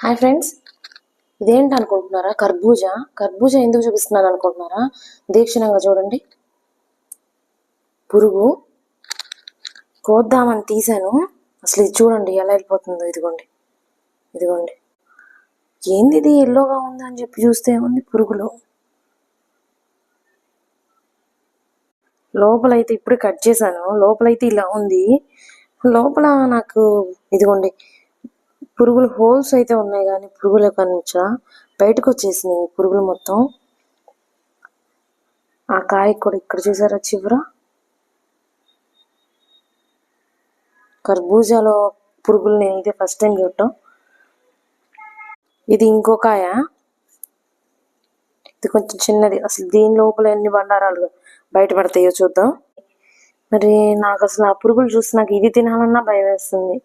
Hi friends, ఇదేంటి అనుకుంటున్నారా? కర్బూజా. కర్బూజా ఎందుకు చూపిస్తున్నాను అనుకుంటున్నారా? దీక్షణంగా చూడండి. పురుగు కోద్దామని తీసాను. అసలు ఇది చూడండి ఎలా వెళ్ళిపోతుందో. ఇదిగోండి ఇదిగోండి. ఏంది ఇది ఎల్లోగా ఉంది అని చెప్పి చూస్తే ఏముంది, పురుగులు. లోపలైతే ఇప్పుడే కట్ చేశాను. లోపలైతే ఇలా ఉంది. లోపల నాకు ఇదిగోండి పురుగులు హోల్స్ అయితే ఉన్నాయి, కానీ పురుగులు కనిపించా. బయటకు వచ్చేసినాయి పురుగులు మొత్తం. ఆ కాయ కూడా ఇక్కడ చూసారా చివర. కర్బూజాలో పురుగులు నేనైతే ఫస్ట్ టైం చూడటం. ఇది ఇంకో కాయ. ఇది కొంచెం చిన్నది. అసలు దీని లోపల ఎన్ని బండారాలు బయటపడతాయో చూద్దాం. మరి నాకు అసలు ఆ పురుగులు చూసి నాకు ఇది తినాలన్నా భయం వేస్తుంది.